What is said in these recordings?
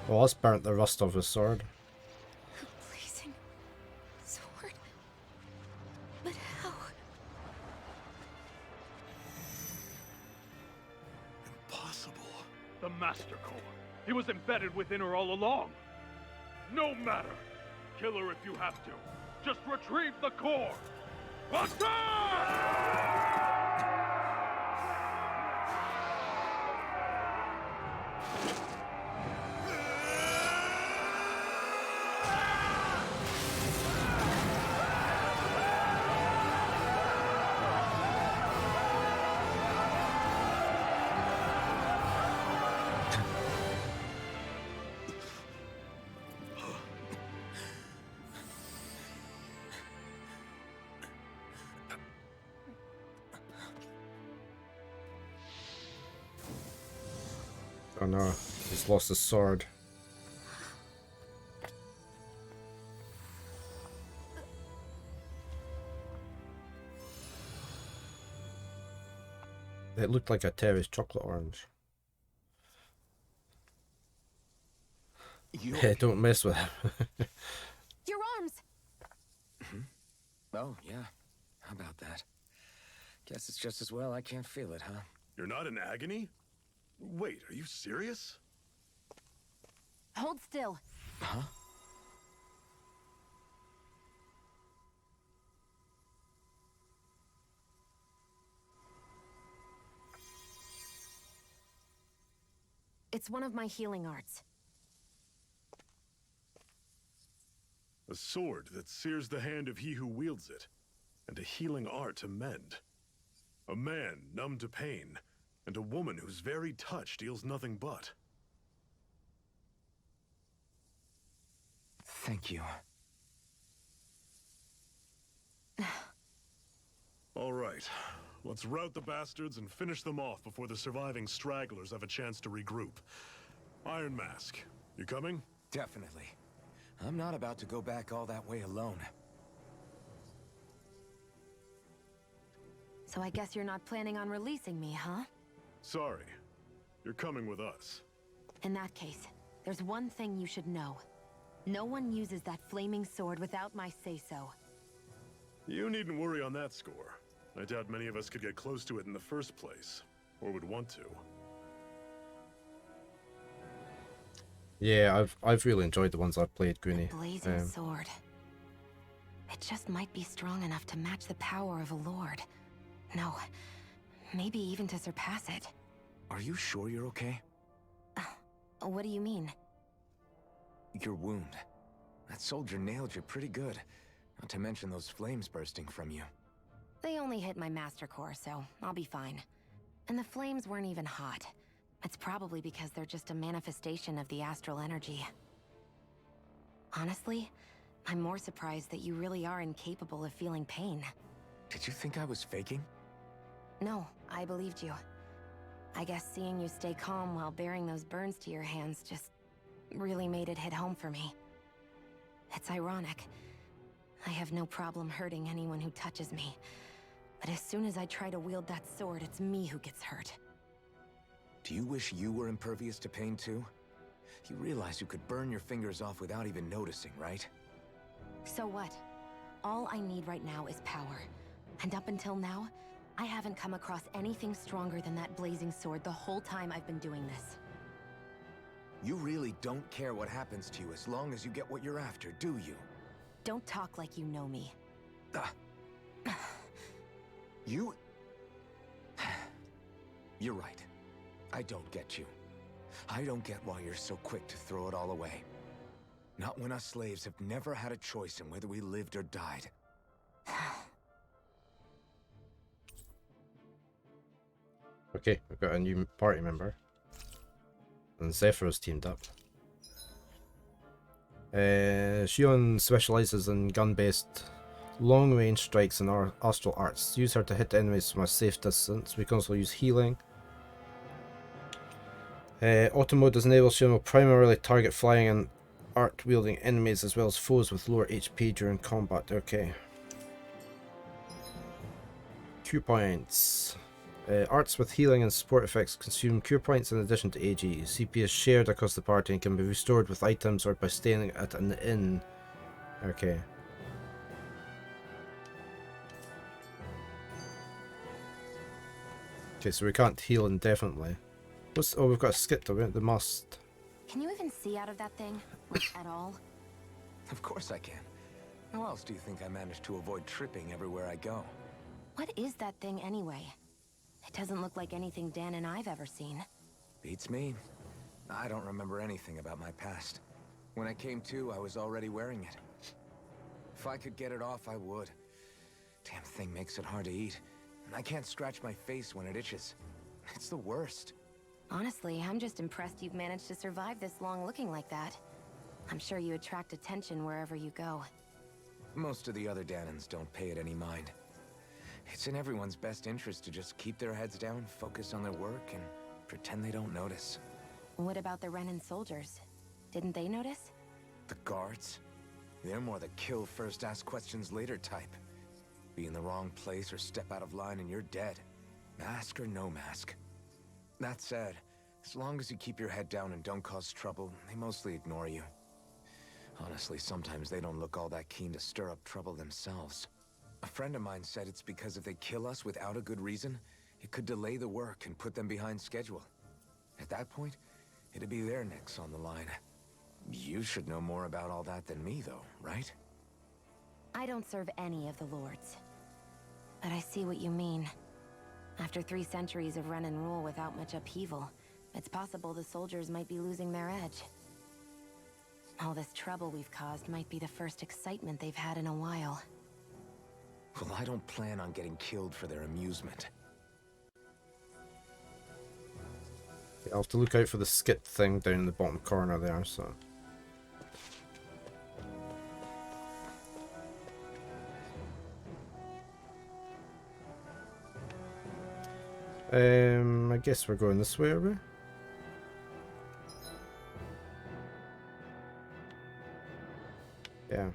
Well, let's burn the rust of his sword. A blazing sword? But how? Impossible. The Master Core. He was embedded within her all along. No matter. Kill her if you have to. Just retrieve the core. Attack! Oh no, he's lost his sword. It looked like a Terry's chocolate orange. Hey, don't mess with him. Your arms! Oh, yeah. How about that? Guess it's just as well I can't feel it, huh? You're not in agony? Wait, are you serious? Hold still. Huh? It's one of my healing arts. A sword that sears the hand of he who wields it, and a healing art to mend. A man numb to pain, and a woman whose very touch deals nothing but. Thank you. All right, let's rout the bastards and finish them off before the surviving stragglers have a chance to regroup. Iron Mask, you coming? Definitely. I'm not about to go back all that way alone. So I guess you're not planning on releasing me, huh? Sorry, you're coming with us. In that case, there's one thing you should know. No one uses that flaming sword without my say-so. You needn't worry on that score. I doubt many of us could get close to it in the first place, or would want to. Yeah, I've really enjoyed the ones I've played, Goonie. Blazing sword. It just might be strong enough to match the power of a lord. No, maybe even to surpass it. Are you sure you're okay? What do you mean? Your wound. That soldier nailed you pretty good. Not to mention those flames bursting from you. They only hit my master core, so I'll be fine. And the flames weren't even hot. It's probably because they're just a manifestation of the astral energy. Honestly, I'm more surprised that you really are incapable of feeling pain. Did you think I was faking? No, I believed you. I guess seeing you stay calm while bearing those burns to your hands just really made it hit home for me. It's ironic. I have no problem hurting anyone who touches me. But as soon as I try to wield that sword, it's me who gets hurt. Do you wish you were impervious to pain too? You realize you could burn your fingers off without even noticing, right? So what? All I need right now is power. And up until now, I haven't come across anything stronger than that blazing sword the whole time I've been doing this. You really don't care what happens to you as long as you get what you're after, do you? Don't talk like you know me. You... You're right. I don't get you. I don't get why you're so quick to throw it all away. Not when us slaves have never had a choice in whether we lived or died. Okay, we've got a new party member. And Zephyr's teamed up. Shion specializes in gun-based long-range strikes and astral arts. Use her to hit enemies from a safe distance. We can also use healing. Auto mode does enable Shion will primarily target flying and art-wielding enemies as well as foes with lower HP during combat. Okay. 2 points. Arts with healing and support effects consume cure points in addition to AG. CP is shared across the party and can be restored with items or by staying at an inn. Okay. Okay, so we can't heal indefinitely. Oh, we've got a skip though, the must. Can you even see out of that thing? Like, at all? Of course I can. How else do you think I managed to avoid tripping everywhere I go? What is that thing anyway? It doesn't look like anything Dan and I've ever seen. Beats me. I don't remember anything about my past. When I came to, I was already wearing it. If I could get it off, I would. Damn thing makes it hard to eat. And I can't scratch my face when it itches. It's the worst. Honestly, I'm just impressed you've managed to survive this long looking like that. I'm sure you attract attention wherever you go. Most of the other Danans don't pay it any mind. It's in everyone's best interest to just keep their heads down, focus on their work, and pretend they don't notice. What about the Renan soldiers? Didn't they notice? The guards? They're more the kill first, ask questions later type. Be in the wrong place or step out of line and you're dead. Mask or no mask. That said, as long as you keep your head down and don't cause trouble, they mostly ignore you. Honestly, sometimes they don't look all that keen to stir up trouble themselves. A friend of mine said it's because if they kill us without a good reason, it could delay the work and put them behind schedule. At that point, it'd be their necks on the line. You should know more about all that than me, though, right? I don't serve any of the lords. But I see what you mean. After 3 centuries of run and rule without much upheaval, it's possible the soldiers might be losing their edge. All this trouble we've caused might be the first excitement they've had in a while. Well, I don't plan on getting killed for their amusement. I'll have to look out for the skip thing down in the bottom corner there, so... I guess we're going this way, are we? Yeah.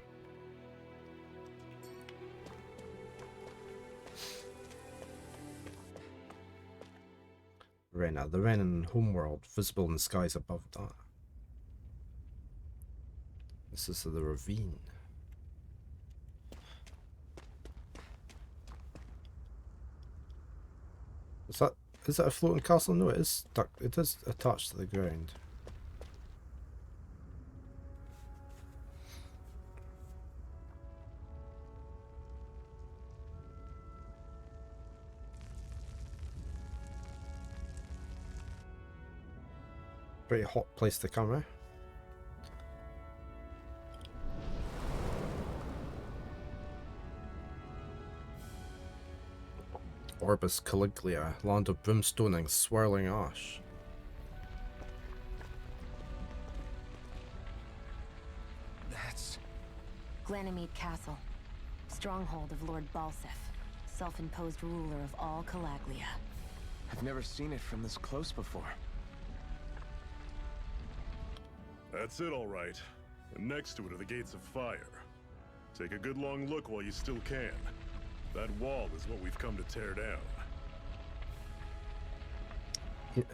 Rena, the Renan homeworld, visible in the skies above that. This is the ravine. Is that a floating castle? No, it is stuck. It is attached to the ground. Pretty hot place to come, eh? Orbis Caligula, land of brimstone and swirling ash. That's... Glanimede Castle, stronghold of Lord Balsif, self-imposed ruler of all Calaglia. I've never seen it from this close before. That's it, all right. And next to it are the gates of fire. Take a good long look while you still can. That wall is what we've come to tear down.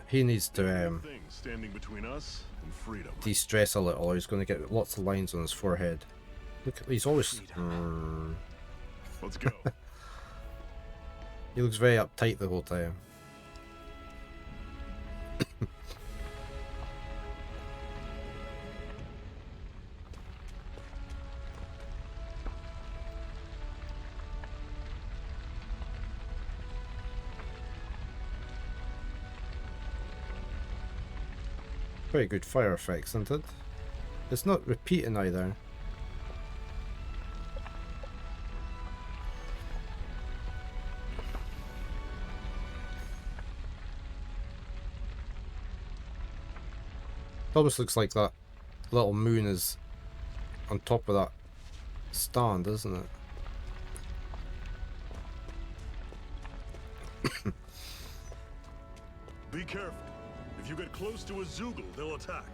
He needs to Thing standing between us and freedom. de-stress a little, or he's going to get lots of lines on his forehead. Look, he's always... Let's go. He looks very uptight the whole time. Very good fire effects, isn't it? It's not repeating either. It almost looks like that little moon is on top of that stand, isn't it? Be careful. If you get close to a Zoogle, they'll attack.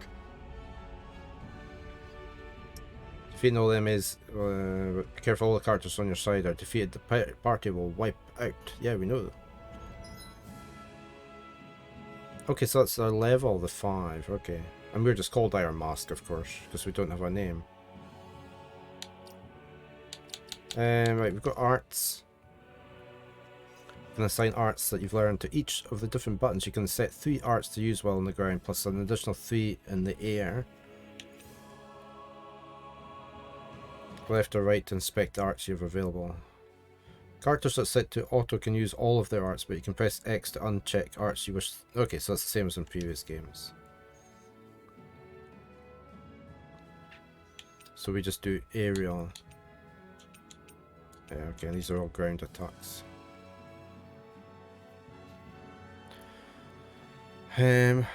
Defeating all enemies, be careful, all the characters on your side are defeated. The party will wipe out. Yeah, we know that. Okay, so that's our level, the 5, okay. And we're just called Iron Mask, of course, because we don't have a name. Right, we've got arts. You can assign arts that you've learned to each of the different buttons. You can set 3 arts to use while on the ground, plus an additional 3 in the air. Left or right to inspect the arts you have available. Characters that's set to auto can use all of their arts, but you can press X to uncheck arts you wish. Okay, so that's the same as in previous games. So we just do aerial. Yeah, okay, these are all ground attacks.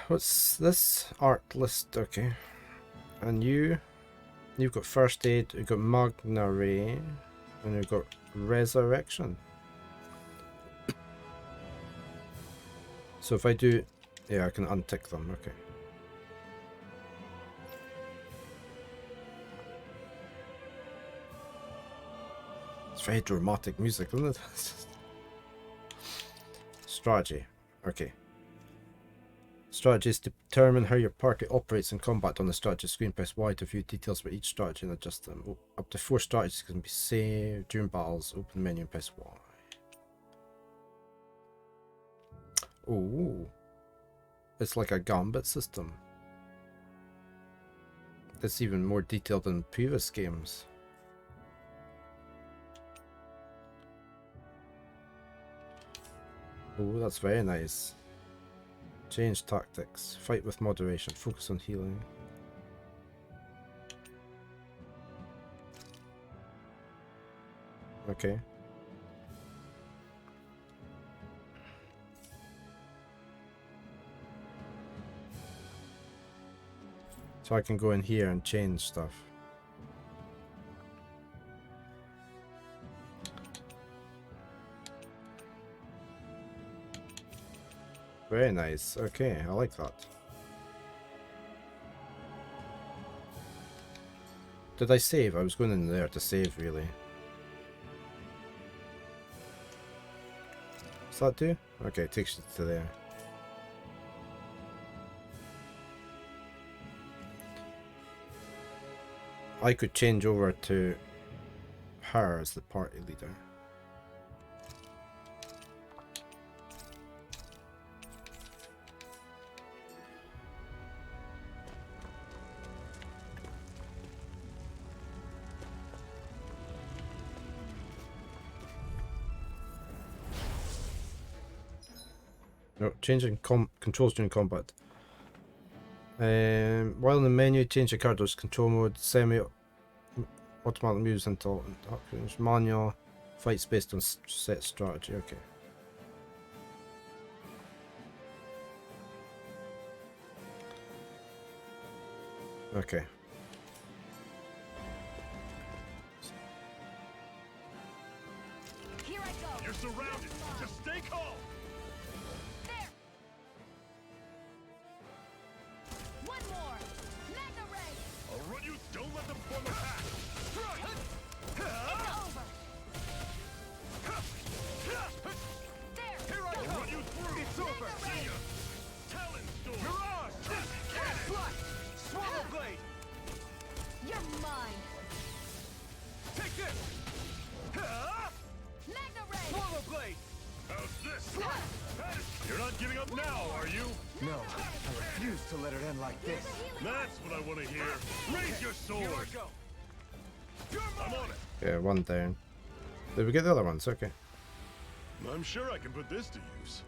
What's this? Art list, okay. And you've got first aid, you've got Magna Ray, and you've got resurrection. So if I do, yeah, I can untick them, okay. It's very dramatic music, isn't it? Strategy, okay. Strategies determine how your party operates in combat. On the strategy screen, press Y to view details about each strategy and adjust them. Up to 4 strategies can be saved during battles. Open the menu and press Y. Oh, it's like a gambit system. It's even more detailed than previous games. Oh, that's very nice. Change tactics. Fight with moderation. Focus on healing. Okay. So I can go in here and change stuff. Very nice. Okay, I like that. Did I save? I was going in there to save, really. Does that do? Okay, it takes you to there. I could change over to her as the party leader. No, changing controls during combat. While in the menu, change the character's control mode, semi-automatic moves until manual, fights based on set strategy. Okay. Okay. Here I go. You're surrounded. Just stay calm. There. One more. Magna Ray. I'll run you. Don't let them form a pack. It's over. There. Here I go. run you through. It's over. See ya. Talon Storm. Mirage. Flush. Swallow Blade. You're mine. Take this. Magna Ray. Swallow Blade. How's this? You're not giving up now, are you? No, I refuse to let it end like this. That's what I want to hear. Raise your sword. I'm on it. Yeah, one down. Did we get the other ones? Okay. I'm sure I can put this to use.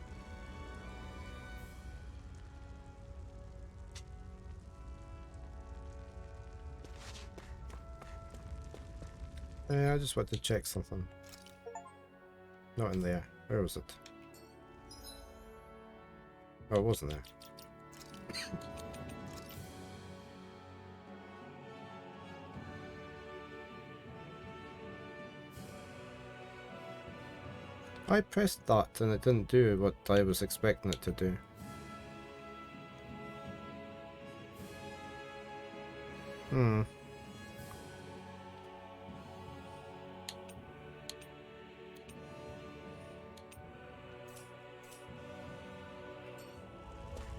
I just want to check something. Not in there. Where was it? Oh, it wasn't there. I pressed that and it didn't do what I was expecting it to do.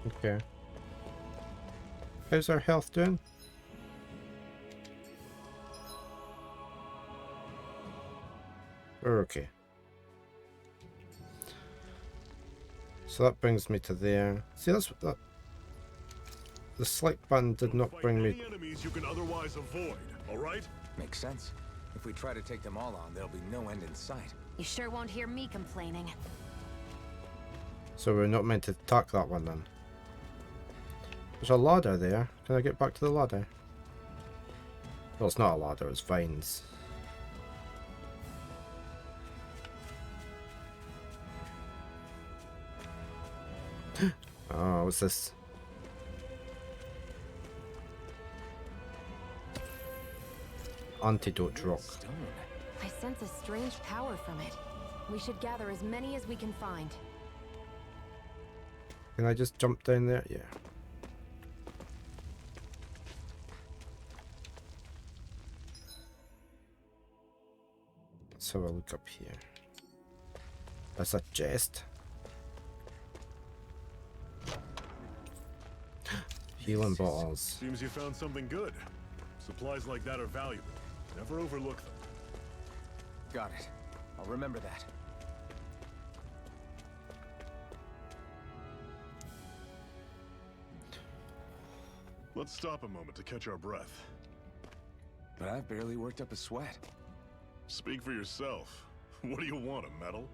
Okay. How's our health doing? We're okay. So that brings me to there. See, that's what that. The select button did not bring me. Any enemies you can otherwise avoid, all right? Makes sense. If we try to take them all on, there'll be no end in sight. You sure won't hear me complaining. So we're not meant to attack that one then. There's a ladder there. Can I get back to the ladder? Well, it's not a ladder, it's vines. Oh, what's this? Antidote rock. Stone. I sense a strange power from it. We should gather as many as we can find. Can I just jump down there? Yeah. Let's have a look up here. That's a chest. Healing bottles. Seems you found something good. Supplies like that are valuable. Never overlook them. Got it. I'll remember that. Let's stop a moment to catch our breath. But I've barely worked up a sweat. Speak for yourself. What do you want, a medal?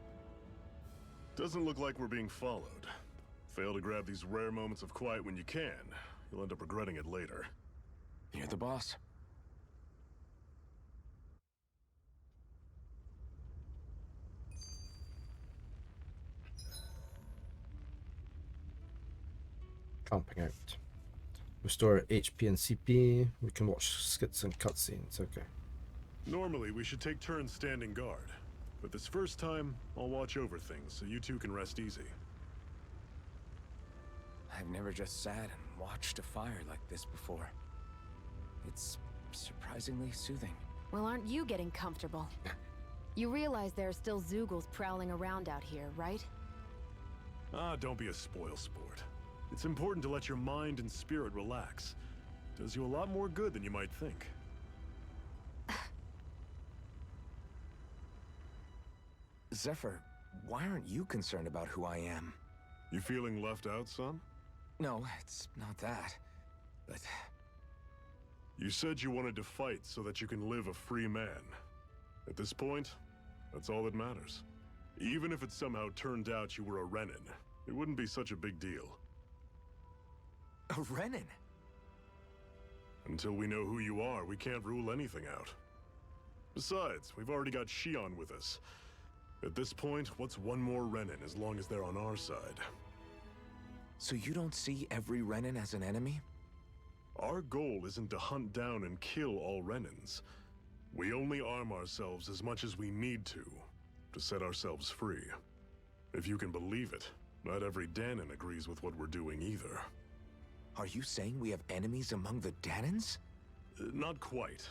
Doesn't look like we're being followed. Fail to grab these rare moments of quiet when you can. You'll end up regretting it later. You're the boss. Camping out. Restore HP and CP. We can watch skits and cutscenes. Okay. Normally, we should take turns standing guard. But this first time, I'll watch over things so you two can rest easy. I've never just sat and watched a fire like this before. It's surprisingly soothing. Well, aren't you getting comfortable? You realize there are still Zoogles prowling around out here, right? Ah, don't be a spoil sport. It's important to let your mind and spirit relax. Does you a lot more good than you might think. Zephyr, why aren't you concerned about who I am? You feeling left out, son? No, it's not that. But You said you wanted to fight so that you can live a free man. At this point, that's all that matters. Even if it somehow turned out you were a Renin, it wouldn't be such a big deal. a Renin? Until we know who you are, we can't rule anything out. Besides, we've already got Shion with us. At this point, what's one more Renin as long as they're on our side? So you don't see every Renin as an enemy? Our goal isn't to hunt down and kill all Renins. We only arm ourselves as much as we need to set ourselves free. If you can believe it, not every Danon agrees with what we're doing either. Are you saying we have enemies among the Danons? Not quite.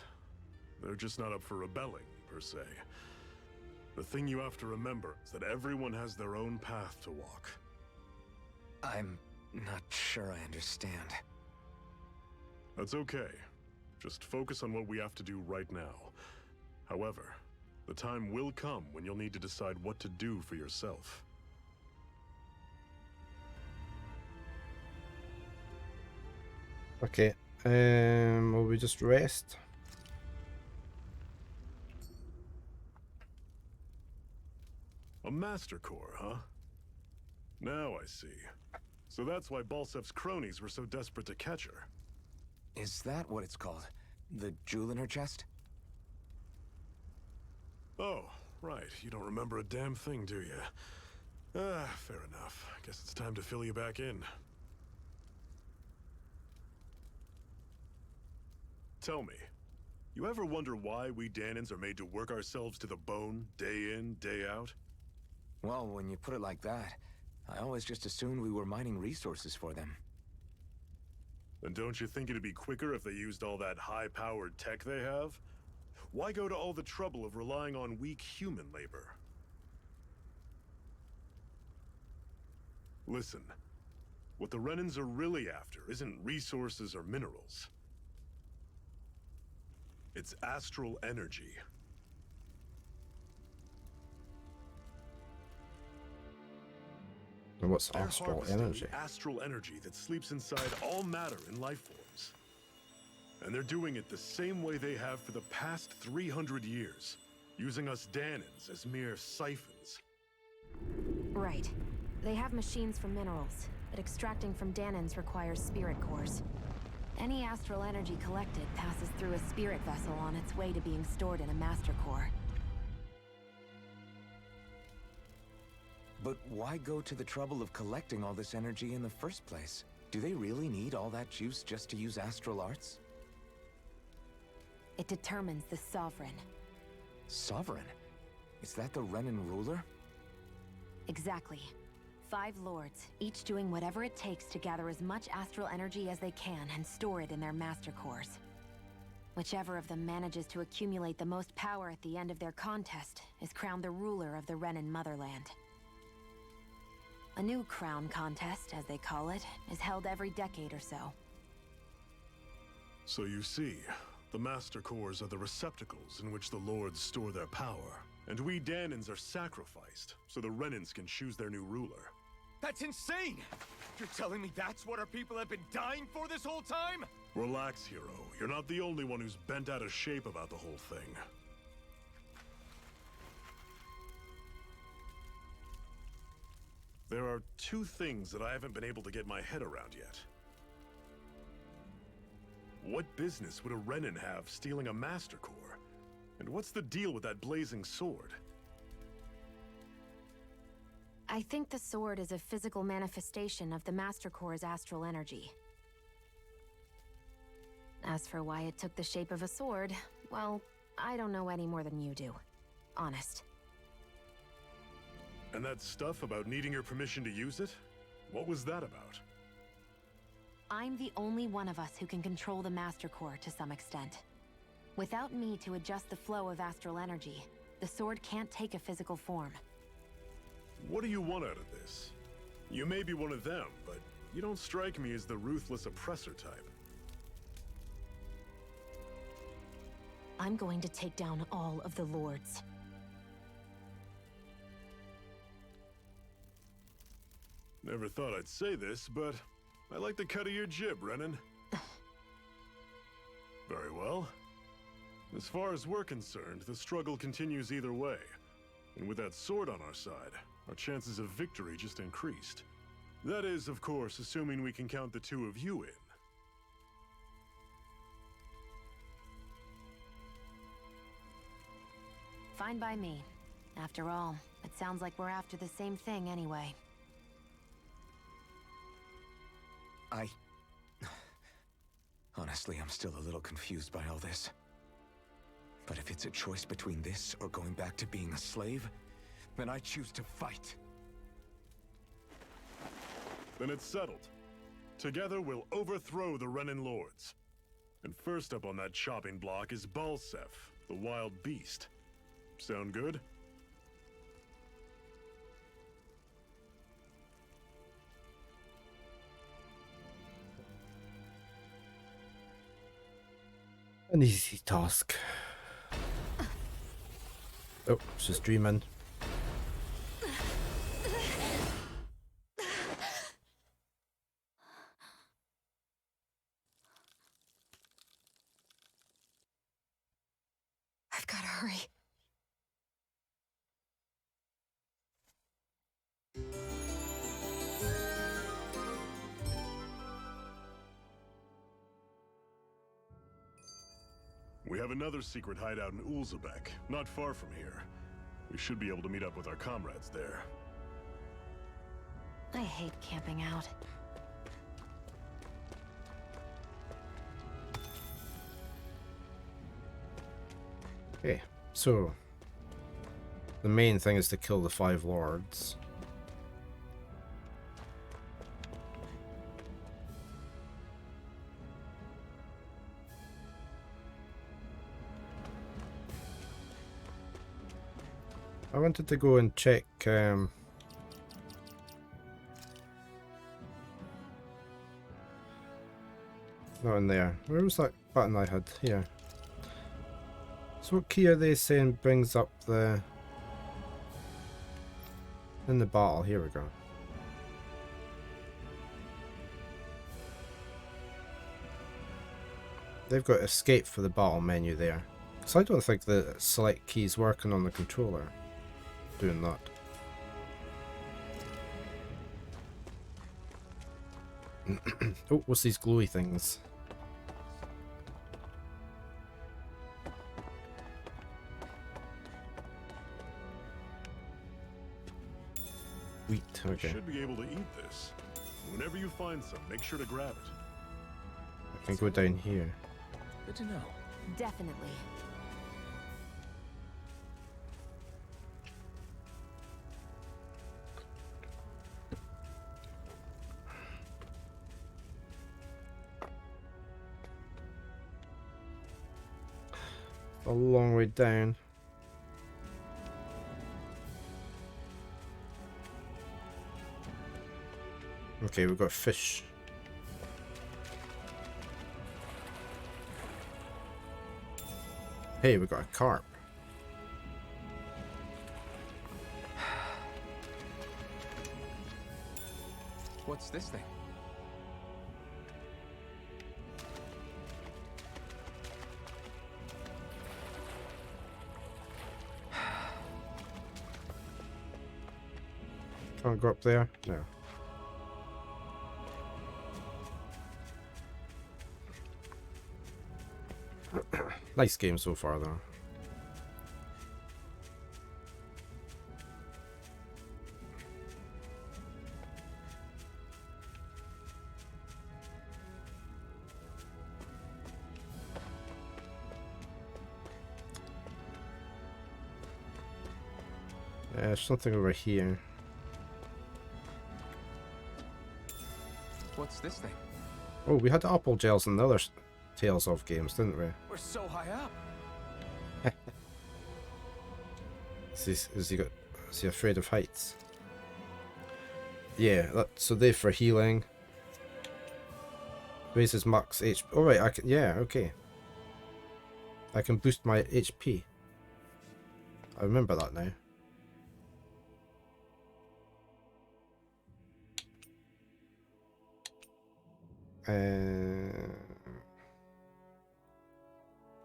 They're just not up for rebelling, per se. The thing you have to remember is that everyone has their own path to walk. I'm not sure I understand. That's okay. Just focus on what we have to do right now. However, the time will come when you'll need to decide what to do for yourself. Okay. Will we just rest? A Master Core, huh? Now I see. So that's why Balsef's cronies were so desperate to catch her. Is that what it's called? The jewel in her chest? Oh, right. You don't remember a damn thing, do you? Ah, fair enough. Guess it's time to fill you back in. Tell me, you ever wonder why we Danons are made to work ourselves to the bone, day in, day out? Well, when you put it like that, I always just assumed we were mining resources for them. And don't you think it'd be quicker if they used all that high-powered tech they have? Why go to all the trouble of relying on weak human labor? Listen, What the Renans are really after isn't resources or minerals. It's astral energy. And what's They're astral harvesting energy? the astral energy that sleeps inside all matter in life forms. And they're doing it the same way they have for the past 300 years, using us Danans as mere siphons. Right. They have machines for minerals, but extracting from Danans requires spirit cores. Any astral energy collected passes through a spirit vessel on its way to being stored in a master core. But why go to the trouble of collecting all this energy in the first place? Do they really need all that juice just to use astral arts? It determines the Sovereign. Sovereign? Is that the Renan ruler? Exactly. 5 lords, each doing whatever it takes to gather as much astral energy as they can and store it in their master cores. Whichever of them manages to accumulate the most power at the end of their contest is crowned the ruler of the Renan motherland. A new crown contest, as they call it, is held every decade or so. So you see, the Master Cores are the receptacles in which the Lords store their power. And we Danans are sacrificed, so the Renans can choose their new ruler. That's insane! You're telling me that's what our people have been dying for this whole time? Relax, hero. You're not the only one who's bent out of shape about the whole thing. There are 2 things that I haven't been able to get my head around yet. What business would a Renan have stealing a Master Core? And what's the deal with that blazing sword? I think the sword is a physical manifestation of the Master Core's astral energy. As for why it took the shape of a sword, well, I don't know any more than you do. Honest. And that stuff about needing your permission to use it? What was that about? I'm the only one of us who can control the Master Core to some extent. Without me to adjust the flow of astral energy, the sword can't take a physical form. What do you want out of this? You may be one of them, but you don't strike me as the ruthless oppressor type. I'm going to take down all of the lords. Never thought I'd say this, but I like the cut of your jib, Renan. Very well. As far as we're concerned, the struggle continues either way. And with that sword on our side, our chances of victory just increased. That is, of course, assuming we can count the 2 of you in. Fine by me. After all, it sounds like we're after the same thing anyway. Honestly, I'm still a little confused by all this. But if it's a choice between this or going back to being a slave, then I choose to fight. Then it's settled. Together we'll overthrow the Renan Lords. And first up on that chopping block is Balsef, the wild beast. Sound good? An easy task. Oh, just dreaming. I've got to hurry. We have another secret hideout in Ulzebek, not far from here. We should be able to meet up with our comrades there. I hate camping out. Okay, so the main thing is to kill the 5 lords. I wanted to go and check Not in there. Where was that button I had? Here. So what key are they saying brings up the... in the battle? Here we go. They've got escape for the battle menu there. So I don't think the select key's working on the controller. Doing that. Oh, what's these glowy things? Wheat, You okay. should be able to eat this. Whenever you find some, make sure to grab it. I can go down here. Good to know. Definitely. A long way down. Okay, we've got fish. Hey, we got a carp. What's this thing? Can't go up there? No. Nice game so far, though. There's something over here. What's this thing? Oh, we had apple gels in the other Tales of games, didn't we? We're so high up. Is he afraid of heights? Yeah, so they're for healing. Raises max HP. Oh right, I can, yeah, okay. I can boost my HP. I remember that now.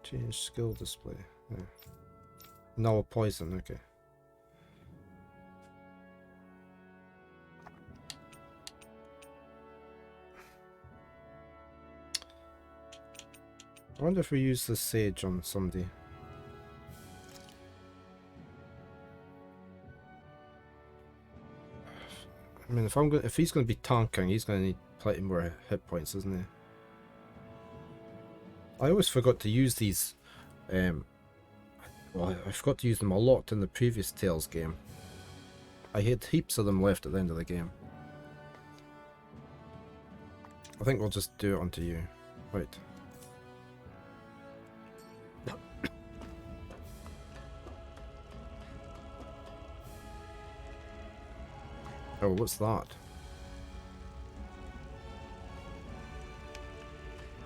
Change skill display. Yeah. Null poison, okay. I wonder if we use the sage on somebody. I mean, if he's going to be tanking, he's going to need plenty more hit points, isn't he? I always forgot to use these. Well, I forgot to use them a lot in the previous Tales game. I had heaps of them left at the end of the game. I think we'll just do it onto you. Right. Oh, what's that?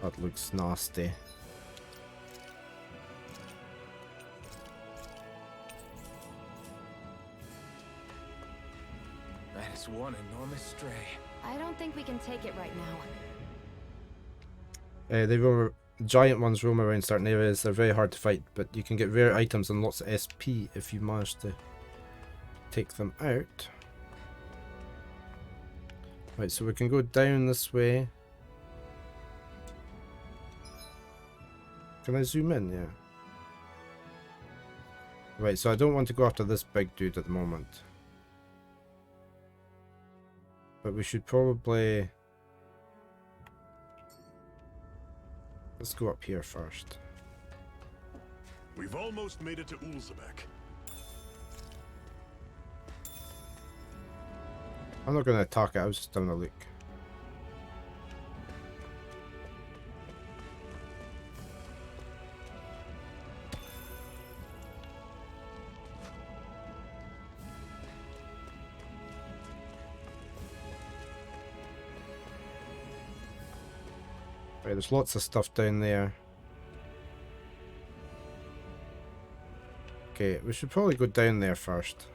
That looks nasty. That is one enormous stray. I don't think we can take it right now. They roam, giant ones roam around certain areas. They're very hard to fight, but you can get rare items and lots of SP if you manage to take them out. Right, so we can go down this way. Can I zoom in? Yeah. Right, so I don't want to go after this big dude at the moment. But we should probably... Let's go up here first. We've almost made it to Ulzebek. I'm not going to attack it, I was just having a look. Right, there's lots of stuff down there. Okay, we should probably go down there first.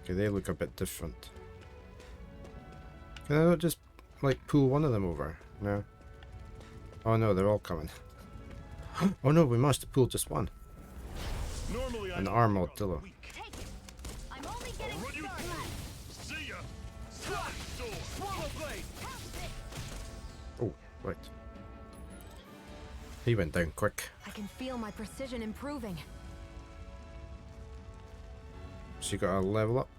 Okay, they look a bit different. Can I not just, like, pull one of them over? No. Oh no, they're all coming. Oh no, we must pull just one. Normally An I armadillo. Take it. I'm only getting Run you started. through. See ya. Slap sword. Swallow blade! Help it. Oh, right. He went down quick. I can feel my precision improving. She got a level up.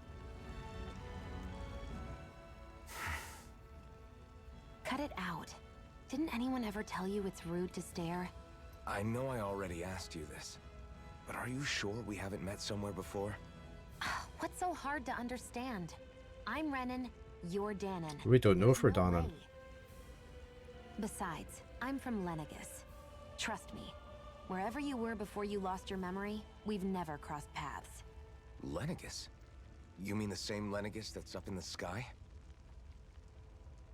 Cut it out. Didn't anyone ever tell you it's rude to stare? I know I already asked you this, but are you sure we haven't met somewhere before? What's so hard to understand? I'm Renan, you're Danon. We don't know if we're No Danon. way. Besides, I'm from Lenegus. Trust me, wherever you were before you lost your memory, we've never crossed paths. Lenegus? You mean the same Lenegus that's up in the sky?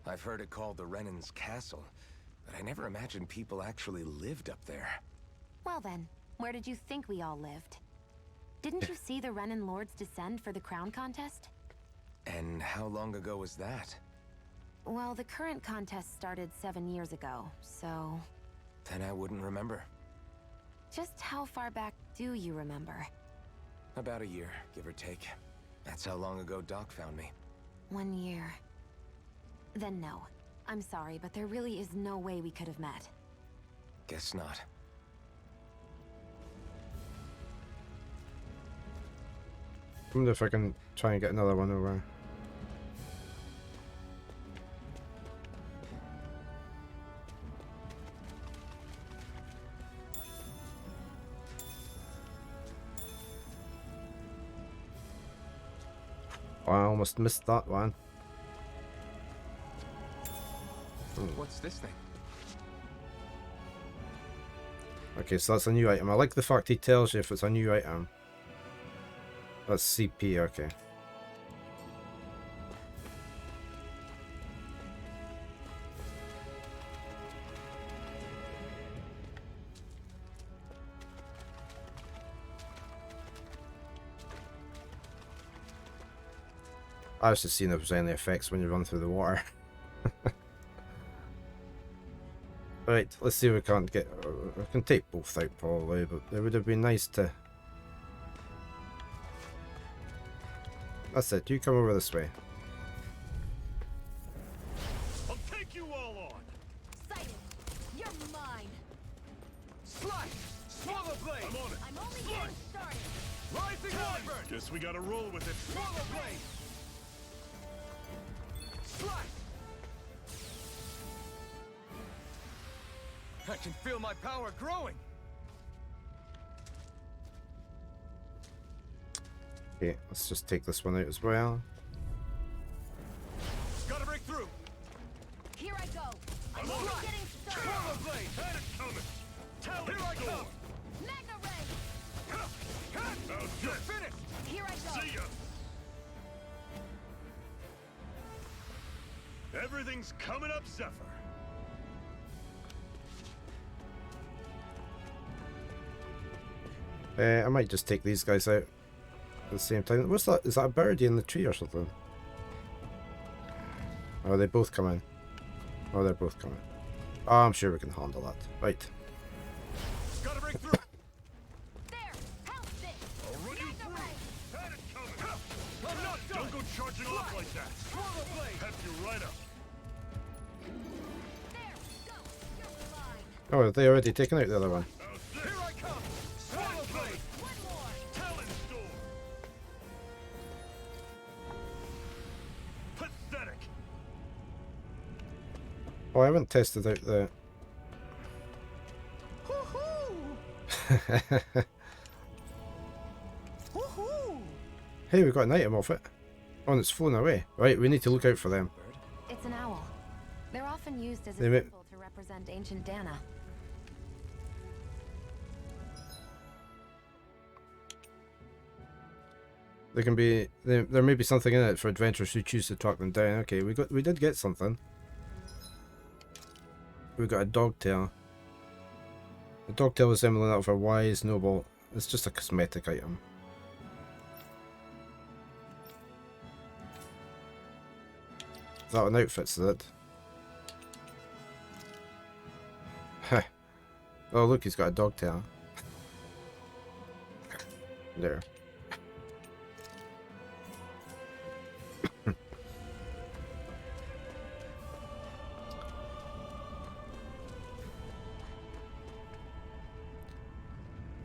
I've heard it called the Renan's Castle, but I never imagined people actually lived up there. Well then, where did you think we all lived? Didn't you see the Renan Lords descend for the crown contest? And how long ago was that? Well, the current contest started 7 years ago, so... Then I wouldn't remember. Just how far back do you remember? About a year, give or take. That's how long ago Doc found me. 1 year. Then no. I'm sorry, but there really is no way we could have met. Guess not. I wonder if I can try and get another one over. Oh, I almost missed that one. What's this thing? Okay, so that's a new item. I like the fact he tells you if it's a new item. That's CP, okay. I was just seeing if there's any effects when you run through the water. Right, let's see if we can't get... I can take both out probably, but it would have been nice to... That's it, you come over this way. I'll take you all on. Sighted! You're mine! Slice! Swallow blade! I'm on it. I'm only getting started! Rising wyvern! Guess we gotta roll with it. Swallow blade! Slice! I can feel my power growing! Okay, let's just take this one out as well. Gotta break through! Here I go! I'm I'm on only it. getting started! Swallow blade! Had it coming. Talon Here I sword. come! Magna Ray! Out You're dead. finished! Here I go! See ya. Everything's coming up, Zephyr. I might just take these guys out at the same time. What's that? Is that a birdie in the tree or something? Oh, they both come in. Oh, they're both coming. Oh, I'm sure we can handle that. Right. Gotta break through! There! Help this! I'll run you Magna through. Ray! Had it coming. I'm not done! Don't go charging off like that. Swallow blade! Pep you right up. There! Go! You're mine! Oh, they already taken out the other one. Out there. Here I come! Swallow blade! One more! Talon sword. Pathetic. Oh, I haven't tested out the... Hey, we got an item off it. Oh, and it's flown away. Right, we need to look out for them. It's an owl. They're often used as a They may- symbol to represent ancient Dana. There can be there may be something in it for adventurers who choose to talk them down. Okay, we did get something. We got a dog tail. The dog tail resembling that of a wise noble. It's just a cosmetic item. Is that an outfit, is it? Heh. Oh look, he's got a dog tail. There.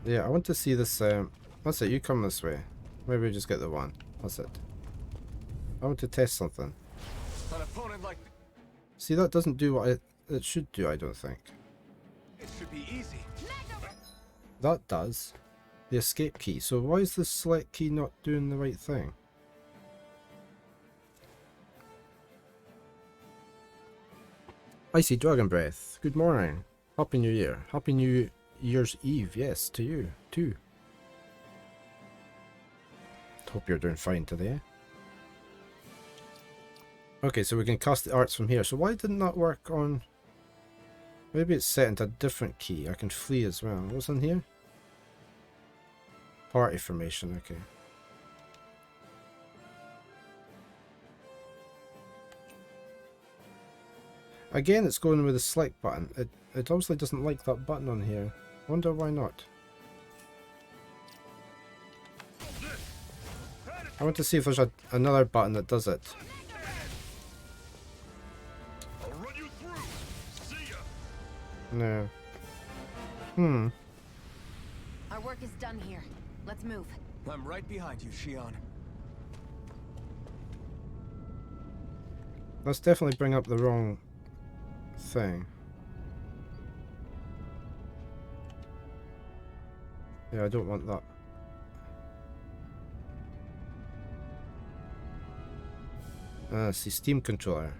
Yeah, I want to see this. That's it. You come this way. Maybe we just get the one. That's it. I want to test something. An opponent like See, that doesn't do what it should do. I don't think. it should be easy. That does. The escape key. So why is the select key not doing the right thing? Icy Dragon Breath. Good morning. Happy New Year. Happy New Year's Eve. Yes, to you too. Hope you're doing fine today. Okay, so we can cast the arts from here. So why didn't that work on... Maybe it's set into a different key. I can flee as well. What's in here? Party formation, okay. Again, it's going with the select button. It obviously doesn't like that button on here. Wonder why not. I want to see if there's another button that does it. I'll run you through. See ya. No. Our work is done here. Let's move. I'm right behind you, Shion. Let's definitely bring up the wrong thing. Yeah, I don't want that. See, Steam controller.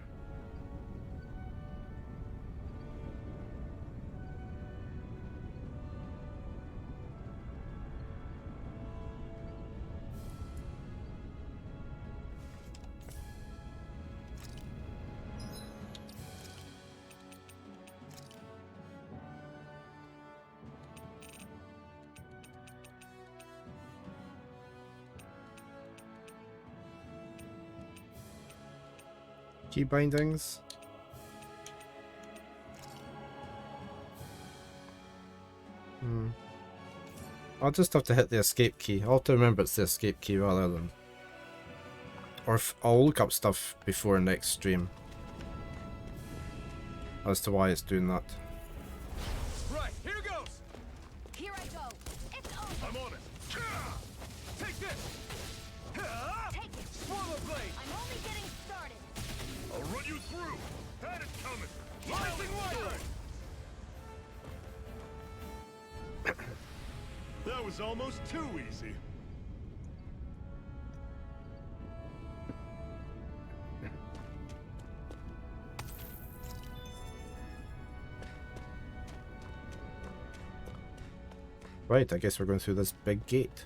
Key bindings. I'll just have to hit the escape key. I'll have to remember it's the escape key rather than... Or I'll look up stuff before next stream as to why it's doing that. Right, here goes! Here I go. It's over. I'm on it. Take this! Take it. Swallow blade! I'm only getting started. I'll run you through. Had it coming. Rising light! That was almost too easy. Right, I guess we're going through this big gate.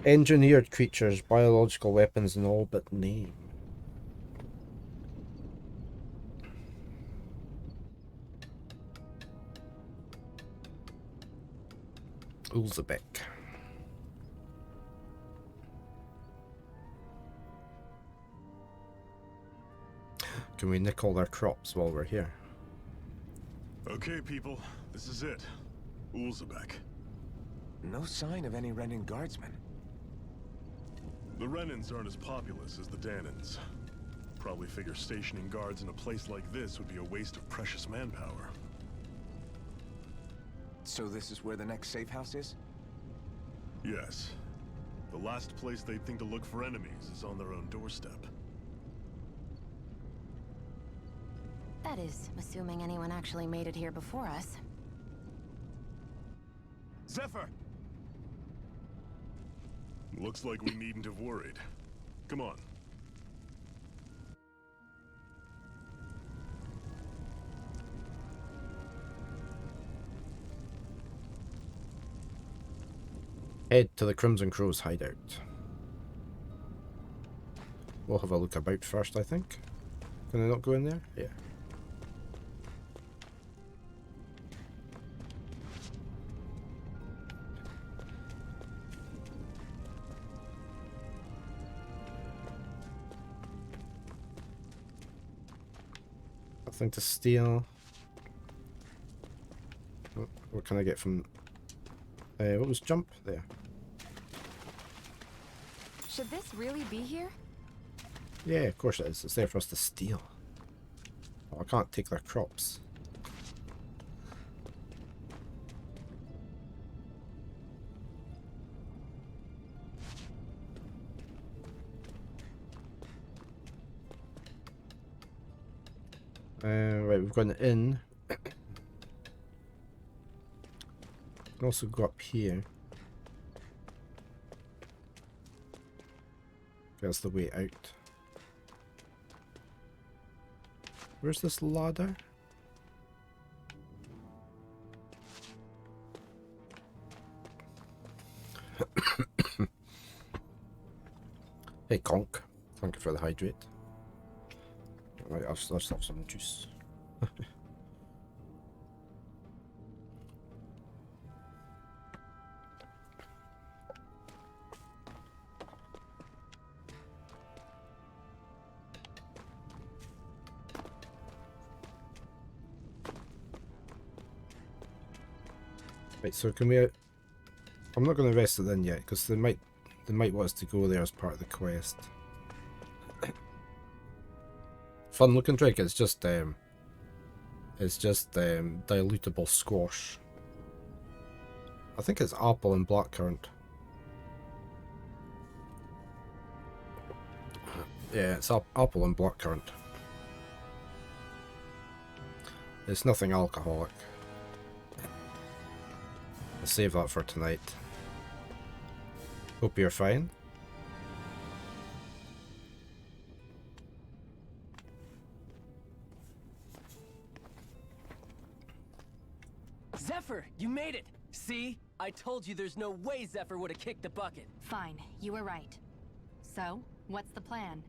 Engineered creatures, biological weapons, and all but name. Ulzebek. Can we nick all their crops while we're here? Okay, people. This is it. Ulzebek. No sign of any Renin guardsmen. The Renins aren't as populous as the Danins. Probably figure stationing guards in a place like this would be a waste of precious manpower. So this is where the next safe house is? Yes. The last place they'd think to look for enemies is on their own doorstep. That is, assuming anyone actually made it here before us. Zephyr! Looks like we needn't have worried. Come on. Head to the Crimson Crow's hideout. We'll have a look about first, I think. Can I not go in there? Yeah. Nothing to steal. What can I get from... what was jump? There. Should this really be here? Yeah, of course it is. It's there for us to steal. Oh, I can't take their crops. Right, we've got an inn. We can also go up here. That's the way out. Where's this ladder? Hey, Conk. Thank you for the hydrate. Right, let's have some juice. Right, so can we... I'm not going to rest it in yet, because they might want us to go there as part of the quest. Fun looking drink. It's just dilutable squash. I think it's apple and blackcurrant. Yeah, it's apple and blackcurrant. It's nothing alcoholic. I'll save that for tonight. Hope you're fine. Zephyr, you made it! See? I told you there's no way Zephyr would have kicked the bucket. Fine, you were right. So, what's the plan?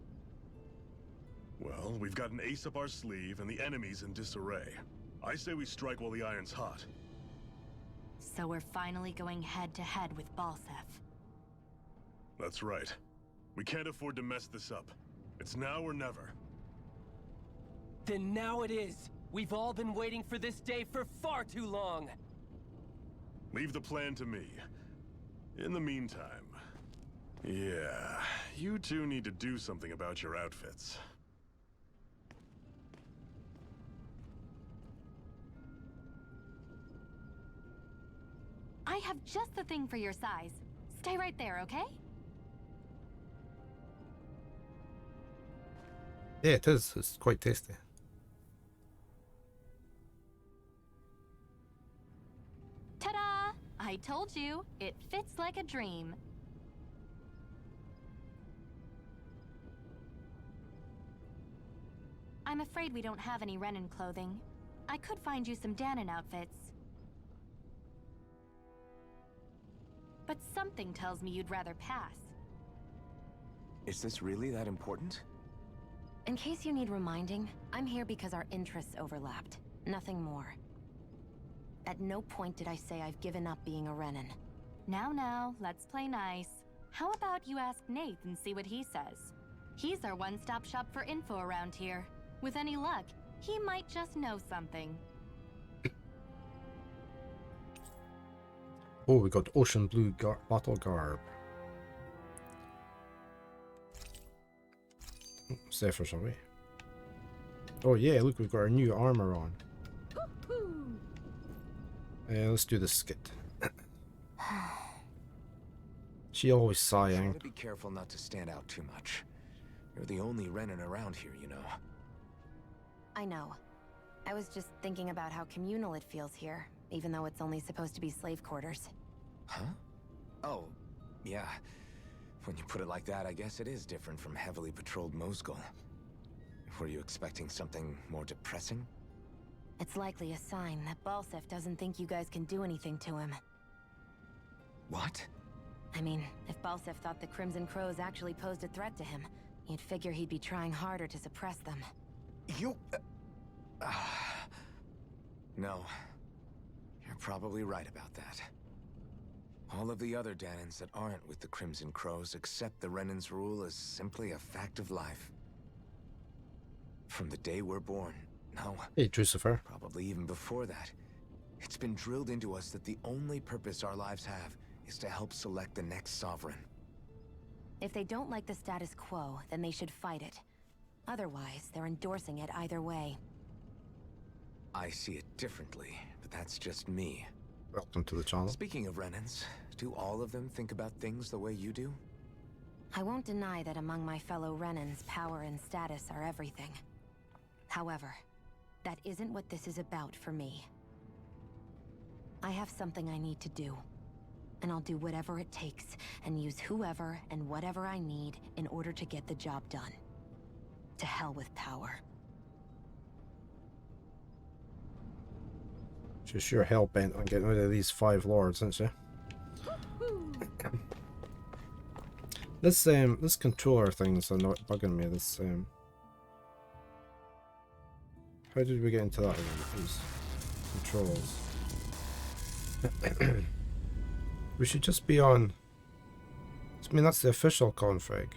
Well, we've got an ace up our sleeve and the enemy's in disarray. I say we strike while the iron's hot. So we're finally going head-to-head with Balsef. That's right. We can't afford to mess this up. It's now or never. Then now it is! We've all been waiting for this day for far too long! Leave the plan to me. In the meantime... Yeah, you two need to do something about your outfits. I have just the thing for your size. Stay right there, okay? Yeah, it is. It's quite tasty. Ta-da! I told you, it fits like a dream. I'm afraid we don't have any Renan clothing. I could find you some Danon outfits. But something tells me you'd rather pass. Is this really that important? In case you need reminding, I'm here because our interests overlapped. Nothing more. At no point did I say I've given up being a Renan. Now, let's play nice. How about you ask Nath and see what he says? He's our one-stop shop for info around here. With any luck, he might just know something. Oh, we got ocean blue battle garb. Zephyr's away. Oh yeah, look, we've got our new armor on. Let's do the skit. She always Try sighing. to be careful not to stand out too much. You're the only Renan around here, you know. I know. I was just thinking about how communal it feels here, even though it's only supposed to be slave quarters. Huh? Oh, yeah. When you put it like that, I guess it is different from heavily patrolled Mosgul. Were you expecting something more depressing? It's likely a sign that Balsef doesn't think you guys can do anything to him. What? I mean, if Balsef thought the Crimson Crows actually posed a threat to him, you'd figure he'd be trying harder to suppress them. You... No. You're probably right about that. All of the other Danans that aren't with the Crimson Crows accept the Renan's rule as simply a fact of life. From the day we're born, no, Hey, Drucifer. probably even before that, it's been drilled into us that the only purpose our lives have is to help select the next sovereign. If they don't like the status quo, then they should fight it. Otherwise, they're endorsing it either way. I see it differently, but that's just me. Welcome to the channel. Speaking of Renans, do all of them think about things the way you do? I won't deny that among my fellow Renans, power and status are everything. However, that isn't what this is about for me. I have something I need to do, and I'll do whatever it takes, and use whoever and whatever I need in order to get the job done. To hell with power. She's sure hell-bent on getting rid of these 5 lords, isn't she? This controller things are not bugging me. How did we get into that again? These controls. We should just be on... I mean, that's the official config.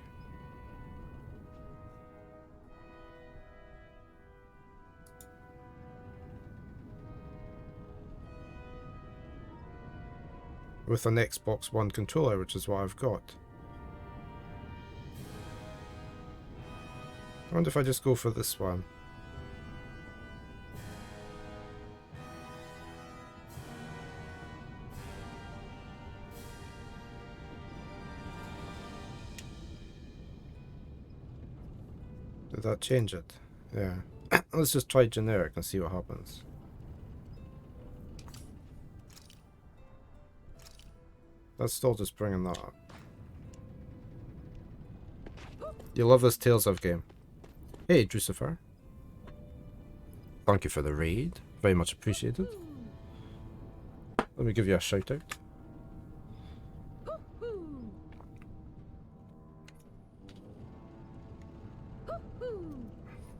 With an Xbox One controller, which is what I've got. I wonder if I just go for this one. Did that change it? Yeah. Let's just try generic and see what happens. That's still just bringing that up. You love this Tales of game. Hey, Drucifer. Thank you for the raid. Very much appreciated. Let me give you a shout out.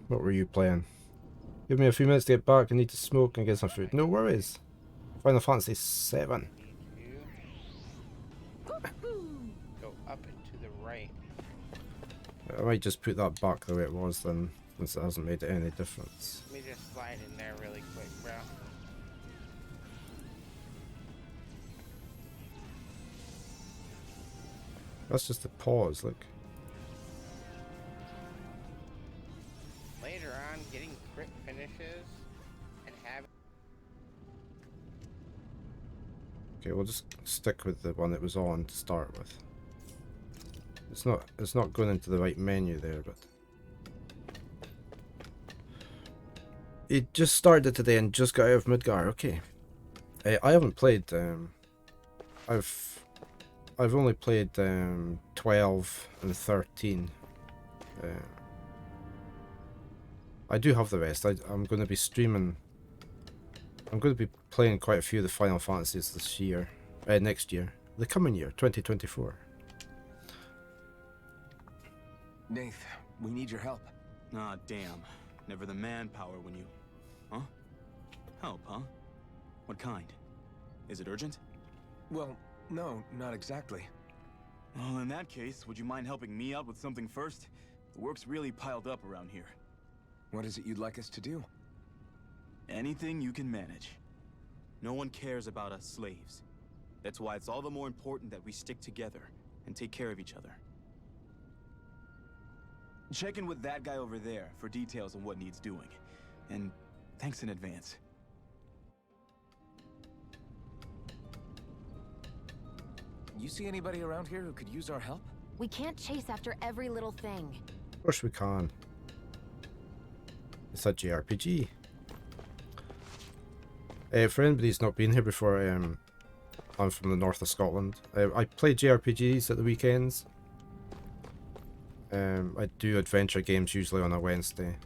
What were you playing? Give me a few minutes to get back. I need to smoke and get some food. No worries. Final Fantasy 7. Go up and to the right. I might just put that back the way it was then, since it hasn't made any difference. Let me just slide in there really quick, bro. That's just a pause, look. Later on, getting crit finishes and having... Okay, we'll just stick with the one that was on to start with. It's not going into the right menu there, but it just started today and just got out of Midgar. Okay, I haven't played. I've only played 12 and 13. I do have the rest. I'm going to be streaming. I'm going to be playing quite a few of the Final Fantasies this year, next year, the coming year, 2024. Nath, we need your help. Ah, damn. Never the manpower when you... Huh? Help, huh? What kind? Is it urgent? Well, no, not exactly. Well, in that case, would you mind helping me out with something first? The work's really piled up around here. What is it you'd like us to do? Anything you can manage. No one cares about us slaves. That's why it's all the more important that we stick together and take care of each other. Check in with that guy over there for details on what needs doing. And thanks in advance. You see anybody around here who could use our help? We can't chase after every little thing. Of course we can. It's a JRPG. For anybody who's not been here before, I'm from the north of Scotland. I play JRPGs at the weekends. I do adventure games usually on a Wednesday.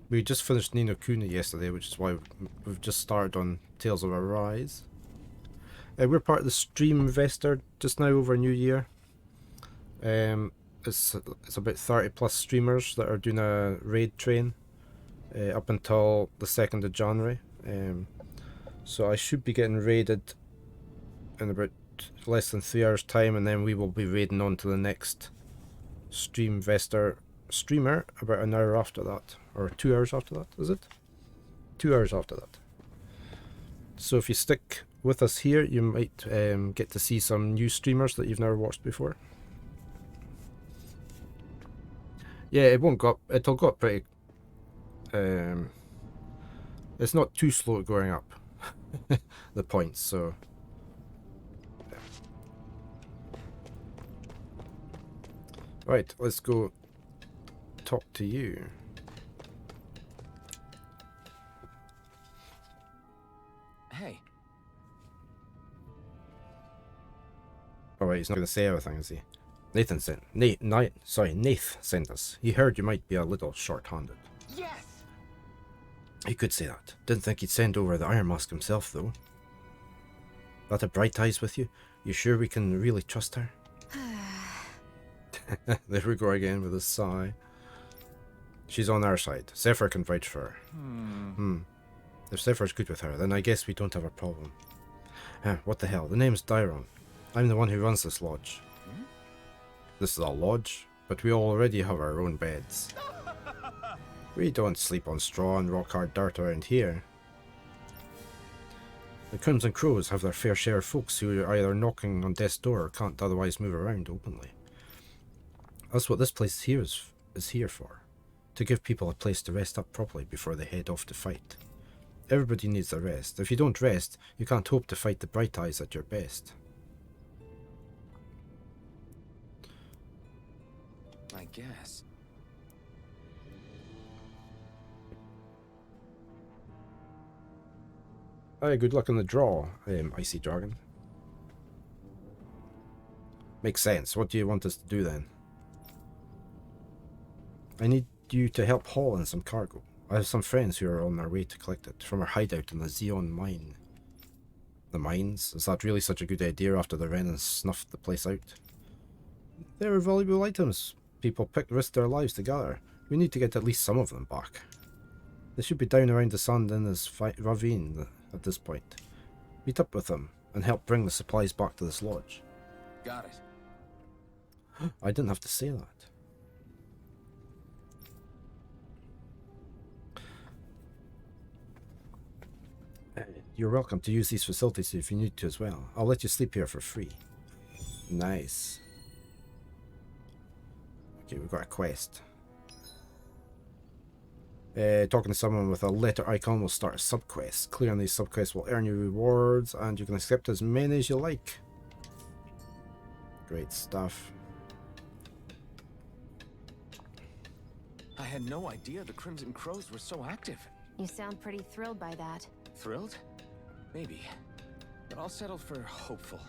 We just finished Ni no Kuni yesterday, which is why we've just started on Tales of Arise. We're part of the Stream Investor just now over New Year. It's about 30 plus streamers that are doing a raid train up until the 2nd of January. So I should be getting raided in about less than 3 hours time, and then we will be raiding on to the next Stream Investor streamer about an hour after that, or 2 hours after that, is it? 2 hours after that. So if you stick with us here, you might get to see some new streamers that you've never watched before. Yeah, it won't go up. It'll go up pretty. It's not too slow going up. The points, so. Yeah. Right, let's go talk to you. Hey. Alright, he's not going to say everything, is he? Nath sent us. He heard you might be a little short-handed. Yes! He could say that. Didn't think he'd send over the Iron Mask himself, though. That a Bright Eyes with you? You sure we can really trust her? There we go again with a sigh. She's on our side. Zephyr can vouch for her. If Zephyr's good with her, then I guess we don't have a problem. What the hell? The name's Dyron. I'm the one who runs this lodge. This is a lodge, but we already have our own beds. We don't sleep on straw and rock-hard dirt around here. The Crimson Crows have their fair share of folks who are either knocking on death's door or can't otherwise move around openly. That's what this place here is here for. To give people a place to rest up properly before they head off to fight. Everybody needs a rest. If you don't rest, you can't hope to fight the Bright Eyes at your best. I guess. Aye, good luck on the draw, Icy Dragon. Makes sense. What do you want us to do then? I need you to help haul in some cargo. I have some friends who are on their way to collect it from our hideout in the Xeon mine. The mines? Is that really such a good idea after the Renans snuffed the place out? They were valuable items. People risked their lives to gather. We need to get at least some of them back. They should be down around the Sand in this ravine at this point. Meet up with them and help bring the supplies back to this lodge. Got it. I didn't have to say that. You're welcome to use these facilities if you need to as well. I'll let you sleep here for free. Nice. Okay, we've got a quest. Talking to someone with a letter icon will start a subquest. Clearing these subquests will earn you rewards, and you can accept as many as you like. Great stuff. I had no idea the Crimson Crows were so active. You sound pretty thrilled by that. Thrilled? Maybe. But I'll settle for hopeful.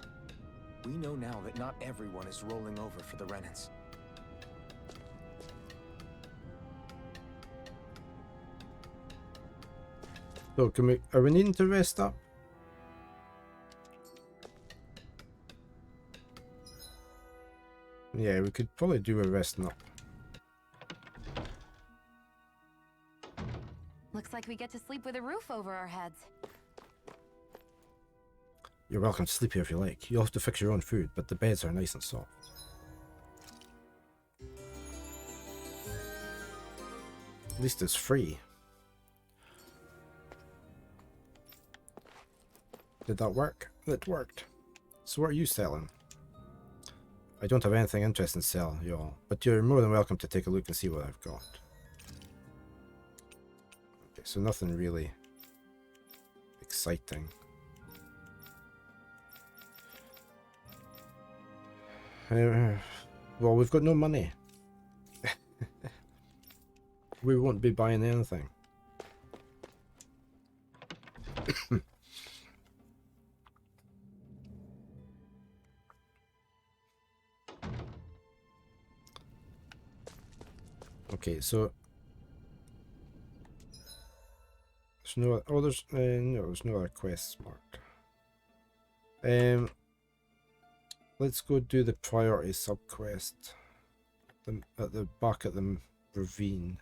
We know now that not everyone is rolling over for the Renans. So are we needing to rest up? Yeah, we could probably do a resting up. Looks like we get to sleep with a roof over our heads. You're welcome to sleep here if you like. You'll have to fix your own food, but the beds are nice and soft. At least it's free. Did that work? It worked. So what are you selling? I don't have anything interesting to sell, y'all, but you're more than welcome to take a look and see what I've got. Okay, so nothing really exciting. Well, we've got no money. We won't be buying anything. Okay, so there's no. Oh, there's no. There's no other quests marked. Let's go do the priority subquest at the back at the ravine.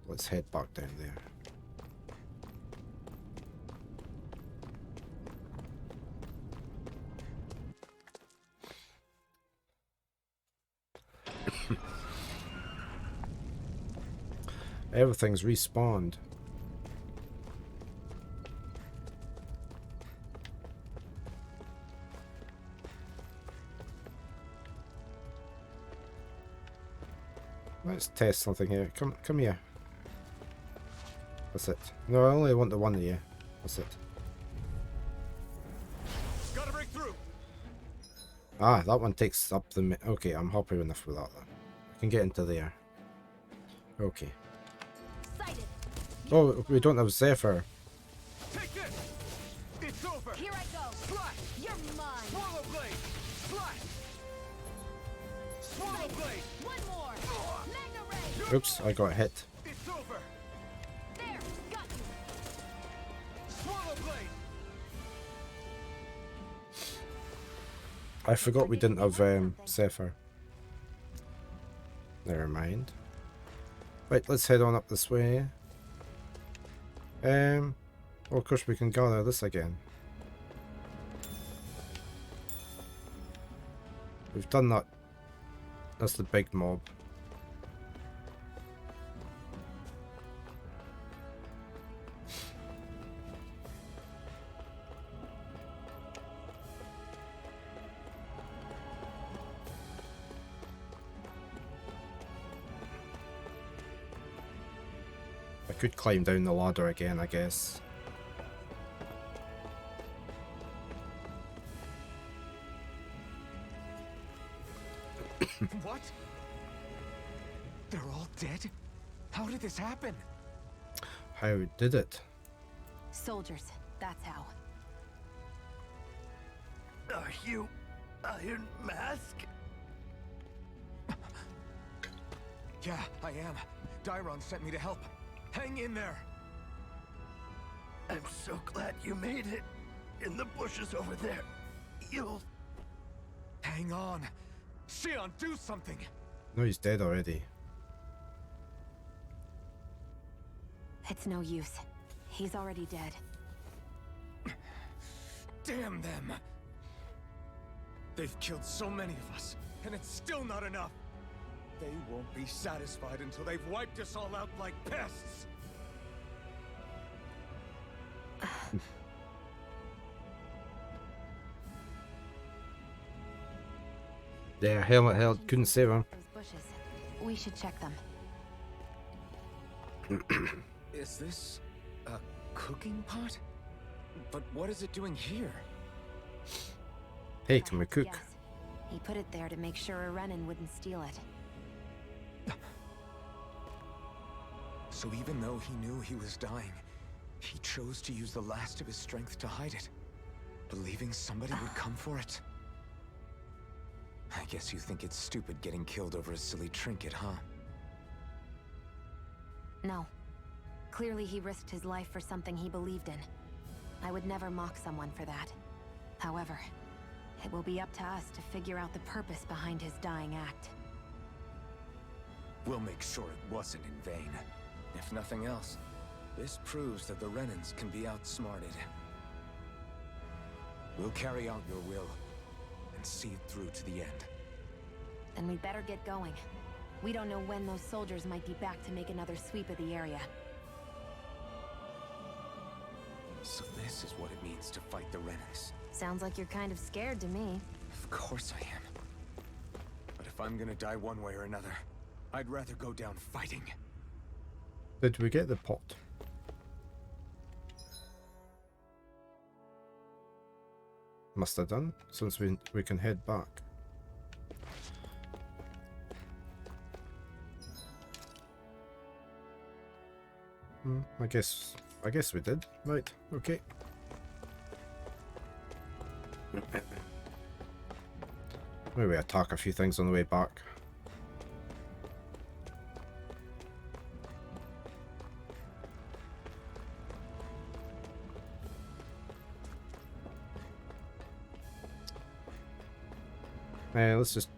Let's head back down there. Everything's respawned. Let's test something here. Come here. That's it. No, I only want the one of you. That's it. Gotta break through. Ah, that one takes up the... Okay, I'm happy enough with that then. I can get into there. Okay. Sighted. Oh, we don't have Zephyr. Take this. It's over. Here I go. Fly. You're mine. Swallow blade. Fly. Swallow blade. One more. Magna ray. Oops, I got hit. It's over. There. Got you. Swallow blade. I forgot we didn't have Zephyr. Never mind. Right, let's head on up this way. Well, of course we can gather this again. We've done that. That's the big mob. I could climb down the ladder again, I guess. What? They're all dead? How did this happen? How did it? Soldiers. That's how. Are you Iron Mask? Yeah, I am. Dairon sent me to help. Hang in there. I'm so glad you made it. In the bushes over there. You'll... Hang on. Xion, do something. No, he's dead already. It's no use. He's already dead. Damn them. They've killed so many of us, and it's still not enough. They won't be satisfied until they've wiped us all out like pests. Yeah, helmet held, couldn't save him. Those bushes. We should check them. Is this a cooking pot? But what is it doing here? Hey, can we cook? Yes. He put it there to make sure a Renan wouldn't steal it. So even though he knew he was dying, he chose to use the last of his strength to hide it, believing somebody would come for it. I guess you think it's stupid getting killed over a silly trinket, huh? No. Clearly he risked his life for something he believed in. I would never mock someone for that. However, it will be up to us to figure out the purpose behind his dying act. We'll make sure it wasn't in vain. If nothing else, this proves that the Renans can be outsmarted. We'll carry out your will and see it through to the end. Then we'd better get going. We don't know when those soldiers might be back to make another sweep of the area. So this is what it means to fight the Renans. Sounds like you're kind of scared to me. Of course I am. But if I'm gonna die one way or another, I'd rather go down fighting. Did we get the pot? Must have done, since we can head back. I guess we did. Right, okay. Maybe attack a few things on the way back. Let's just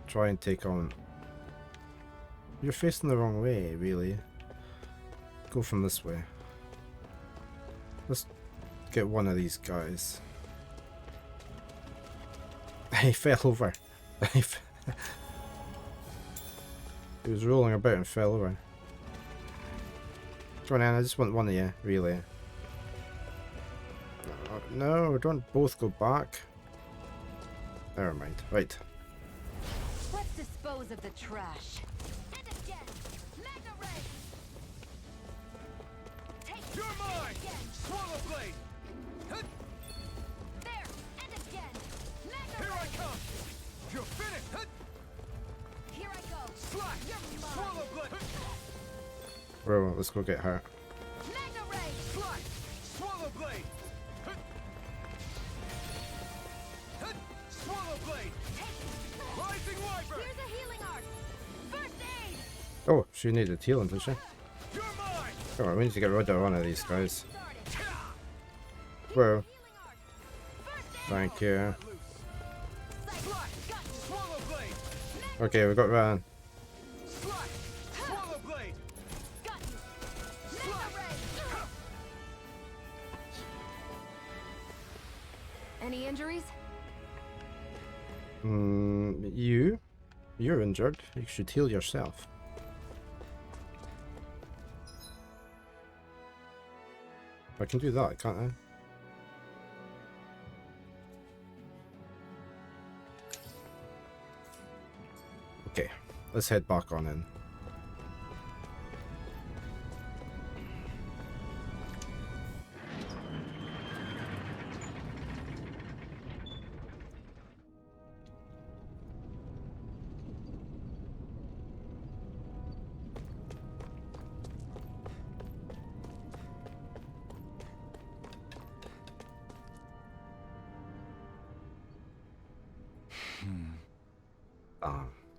try and take on. You're facing the wrong way, really. Go from this way. Let's get one of these guys. He fell over. He was rolling about and fell over. Come on, Anna, I just want one of you, really. No, don't both go back. Never mind. Right. Let's dispose of the trash. And again, Magna Ray. Take You're mine! again. Swallow blade! Hut! There, and again. Magna Here I Ray. come! You're finished! Hut! Here I go. Slash! You're mine. Swallow blade! Hut! Well, let's go get her. Magna Ray. Slash! Swallow blade! Hut! Hut! Swallow blade! Rising wyvern! Here's a healing art. First aid. Oh, she needed healing, did she? You're mine! Come on, we need to get rid of one of these guys. Started. Whoa. Healing art. First aid. Thank you. Slash! Swallow blade! Okay, we got Ran. Slash! Swallow blade! Got you. Magna Ray. Any injuries? You're injured. You should heal yourself. I can do that, can't I? Okay, let's head back on in.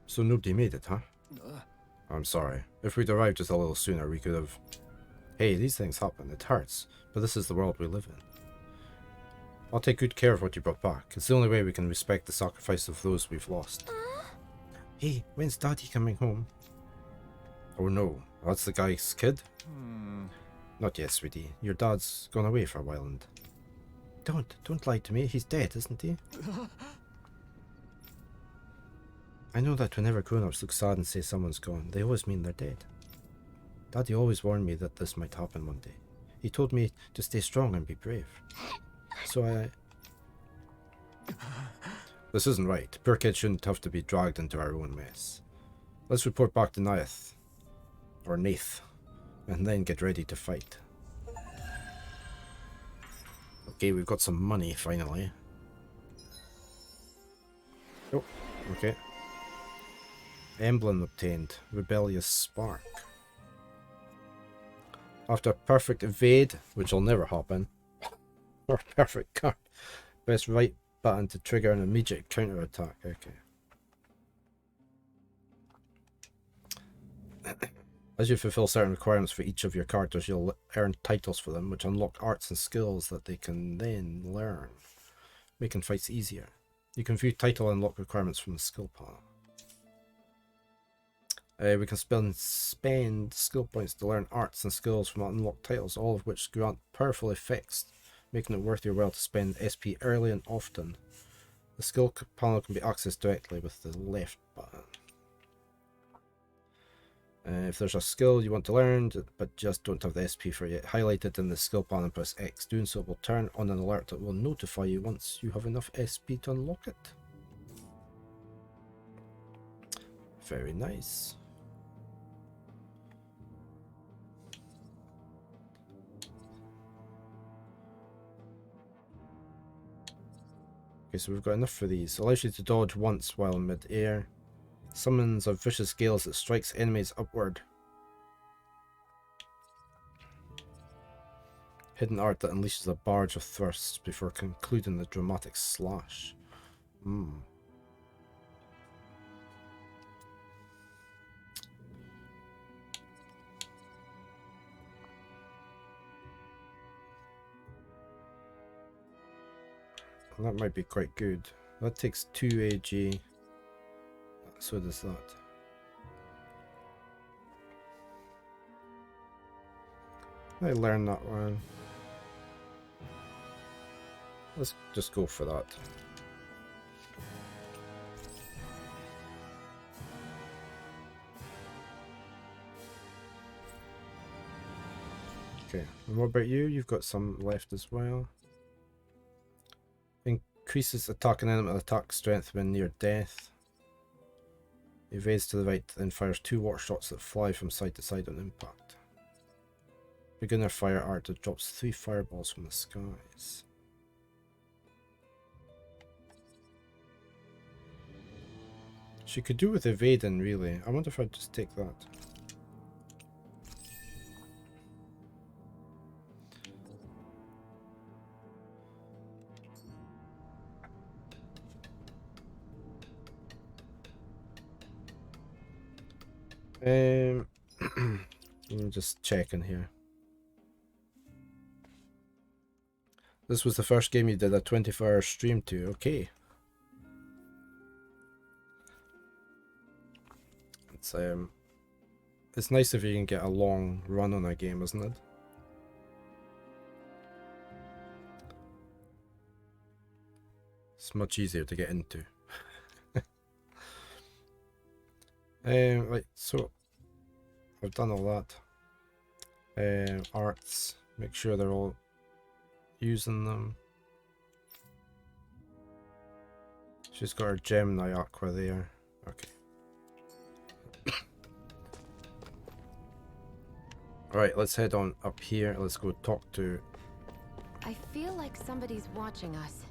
So nobody made it, huh? I'm sorry. If we'd arrived just a little sooner, we could have... Hey, these things happen. It hurts. But this is the world we live in. I'll take good care of what you brought back. It's the only way we can respect the sacrifice of those we've lost. Hey, when's Daddy coming home? Oh no, that's the guy's kid? Not yet, sweetie. Your dad's gone away for a while and... Don't lie to me. He's dead, isn't he? I know that whenever grown-ups look sad and say someone's gone, they always mean they're dead. Daddy always warned me that this might happen one day. He told me to stay strong and be brave. So I... This isn't right. Poor kids shouldn't have to be dragged into our own mess. Let's report back to Nath. Or Nath. And then get ready to fight. Okay, we've got some money, finally. Oh, okay. Emblem obtained. Rebellious Spark. After perfect evade, which will never happen, or perfect card, press right button to trigger an immediate counter attack. Okay. As you fulfill certain requirements for each of your characters, you'll earn titles for them, which unlock arts and skills that they can then learn, making fights easier. You can view title unlock requirements from the skill panel. We can spend skill points to learn arts and skills from unlocked titles, all of which grant powerful effects, making it worth your while to spend SP early and often. The skill panel can be accessed directly with the left button. If there's a skill you want to learn, but just don't have the SP for it, highlight it in the skill panel and press X. Doing so will turn on an alert that will notify you once you have enough SP to unlock it. Very nice. Okay, so we've got enough for these. Allows you to dodge once while mid-air. Summons of vicious gales that strikes enemies upward. Hidden art that unleashes a barrage of thrusts before concluding the dramatic slash. That might be quite good. That takes 2 AG. So does that. I learned that one. Let's just go for that. Okay, and what about you? You've got some left as well. Increases attack and enemy attack strength when near death. Evades to the right, then fires 2 water shots that fly from side to side on impact. Beginner fire art that drops 3 fireballs from the skies. She could do with evading, really. I wonder if I'd just take that. I'm just checking here. This was the first game you did a 24-hour stream to. Okay. It's nice if you can get a long run on a game, isn't it? It's much easier to get into. Right, so I've done all that. Arts, make sure they're all using them. She's got her Gemini Aqua there. Okay. Alright, let's head on up here. Let's go talk to... I feel like somebody's watching us.